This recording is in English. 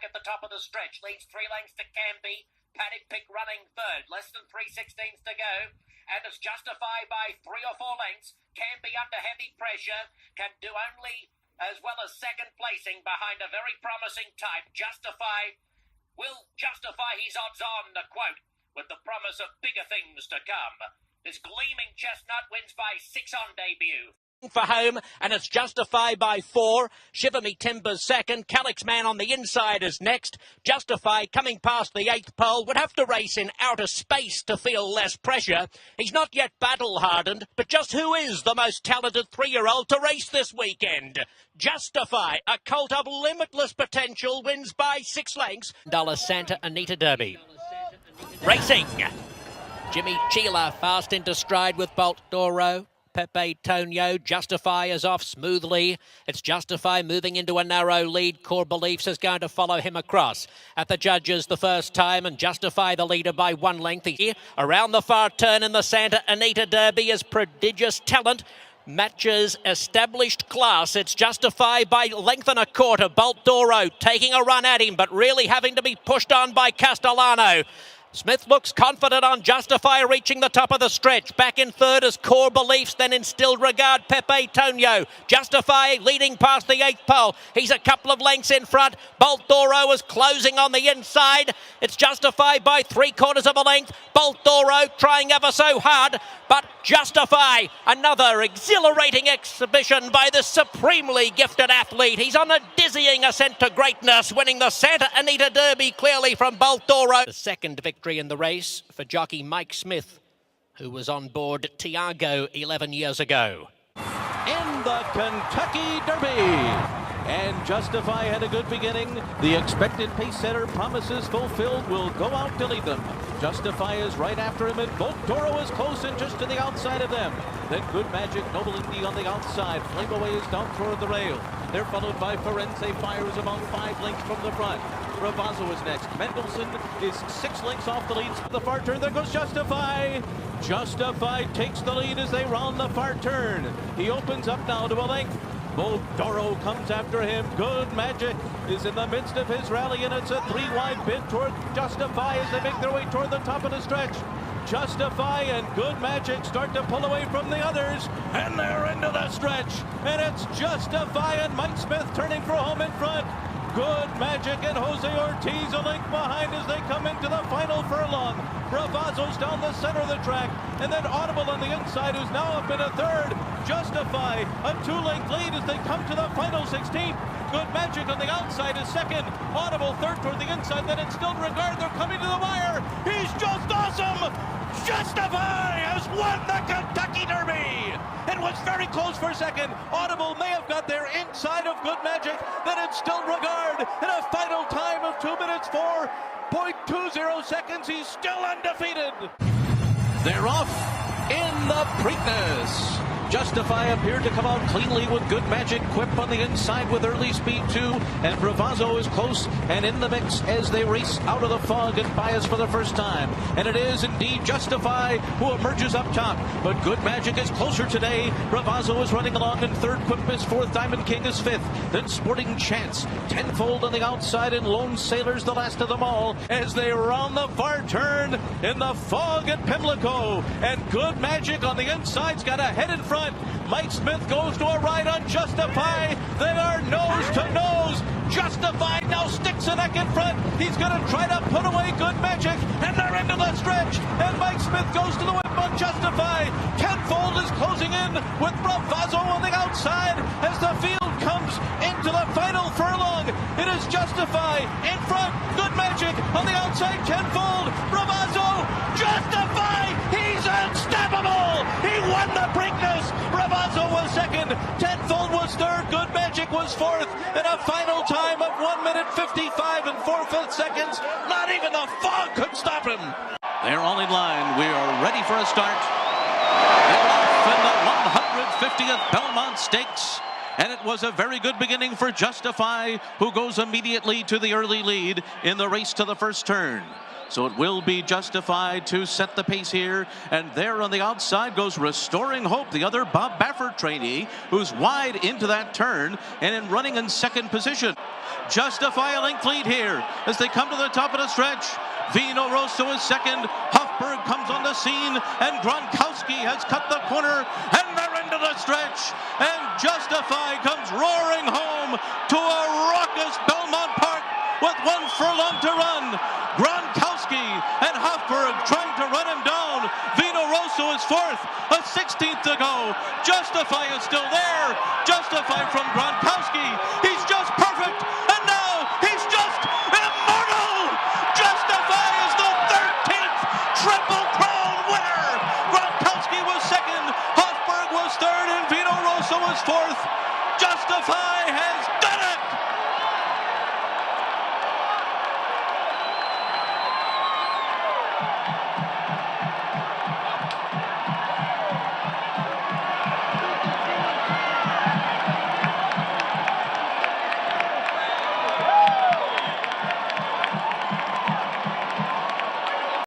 at the top of the stretch. Leads 3 lengths to Canby. Paddock Pick running third. Less than 3/16 to go. And it's Justified by 3 or 4 lengths. Canby under heavy pressure. Can do only as well as second placing behind a very promising type. Justify will justify his odds on, the quote, with the promise of bigger things to come. This Gleaming Chestnut wins by 6 on debut. For home, and it's Justified by 4. Shiver Me Timbers second. Calyx Man on the inside is next. Justify coming past the 8th pole. Would have to race in outer space to feel less pressure. He's not yet battle-hardened, but just who is the most talented 3-year-old to race this weekend? Justify, a colt of limitless potential, wins by 6 lengths. Dollar Santa Anita Derby. Racing. Jimmy Chila fast into stride with Bolt Doro. Pepe Tonio. Justify is off smoothly. It's Justify moving into a narrow lead. Core Beliefs is going to follow him across. At the judges the first time, and Justify the leader by 1 length. Here, around the far turn in the Santa Anita Derby is Prodigious Talent. Matches established class. It's Justified by 1.25 lengths. Bolt Doro taking a run at him, but really having to be pushed on by Castellano. Smith looks confident on Justify reaching the top of the stretch. Back in third is Core Beliefs, then in Still Regard, Pepe Tonio. Justify leading past the 8th pole. He's a couple of lengths in front. Bolt Doro is closing on the inside. It's Justified by 3/4 of a length. Bolt Doro trying ever so hard, but Justify, another exhilarating exhibition by this supremely gifted athlete. He's on a dizzying ascent to greatness, winning the Santa Anita Derby clearly from Bolt Doro. The second victory in the race for jockey Mike Smith, who was on board Tiago 11 years ago. In the Kentucky Derby. And Justify had a good beginning. The expected pace setter promises fulfilled will go out to lead them. Justify is right after him, and Bolt Doro is close and just to the outside of them. Then Good Magic, Noble Indy on the outside. Flame Away is down toward the rail. They're followed by Forense Fires about 5 lengths from the front. Ravazzo is next. Mendelssohn is 6 lengths off the leads for the far turn. There goes Justify. Justify takes the lead as they round the far turn. He opens up now to a length. Bolt Doro comes after him. Good Magic is in the midst of his rally, and it's a 3-wide bid toward Justify as they make their way toward the top of the stretch. Justify and Good Magic start to pull away from the others, and they're into the stretch. And it's Justify and Mike Smith turning for home in front. Good Magic and Jose Ortiz a length behind as they come into the final furlong. Bravazzo's down the center of the track, and then Audible on the inside, who's now up in a third. Justify a 2-length lead as they come to the final 16. Good Magic on the outside is second. Audible third toward the inside, then in Still Regard, they're coming to the wire. He's just awesome! Justify has won the Kentucky Derby! It was very close for a second. Audible may have got there inside of Good Magic, then in Still Regard, in a final time of 2 minutes 4.20 seconds. He's still undefeated. They're off in the Preakness. Justify appeared to come out cleanly with Good Magic. Quip on the inside with early speed too, and Bravazzo is close and in the mix as they race out of the fog and by us for the first time. And it is indeed Justify who emerges up top, but Good Magic is closer today. Bravazzo is running along in third, Quip is fourth, Diamond King is fifth, then Sporting Chance tenfold on the outside, and Lone Sailor's the last of them all as they round the far turn in the fog at Pimlico. And Good Magic on the inside's got a head in front. Mike Smith goes to a ride on Justify. They are nose to nose. Justify now sticks a neck in front. He's going to try to put away Good Magic, and they're into the stretch. And Mike Smith goes to the whip on Justify. Tenfold is closing in with Bravazzo on the outside as the field comes into the final furlong. It is Justify in front. Good Magic on the outside. Tenfold. Bravazzo. Justify. He's unstoppable. He won the Preakness. Bravazzo was second. Tenfold was third. Good Magic was fourth. In a final time of 1 minute 55 and 4/5 seconds. Not even the fog could stop him. They're all in line. We are ready for a start. They're off in the 150th Belmont Stakes. And it was a very good beginning for Justify, who goes immediately to the early lead in the race to the first turn. So it will be Justified to set the pace here. And there on the outside goes Restoring Hope, the other Bob Baffert trainee, who's wide into that turn and running in second position. Justify a length lead here as they come to the top of the stretch. Vino Rosso is second. Hofberg comes on the scene, and Gronkowski has cut the corner, and they're into the stretch. And Justify comes roaring home to a raucous Belmont Park with 1 furlong to run. Gronkowski and Hofberg trying to run him down. Vino Rosso is fourth, a 16th to go. Justify is still there. Justify from Gronkowski. He's just perfect, and now he's just immortal. Justify is the 13th Triple Crown winner. Gronkowski was second, Hofberg was third, and Vino Rosso was fourth.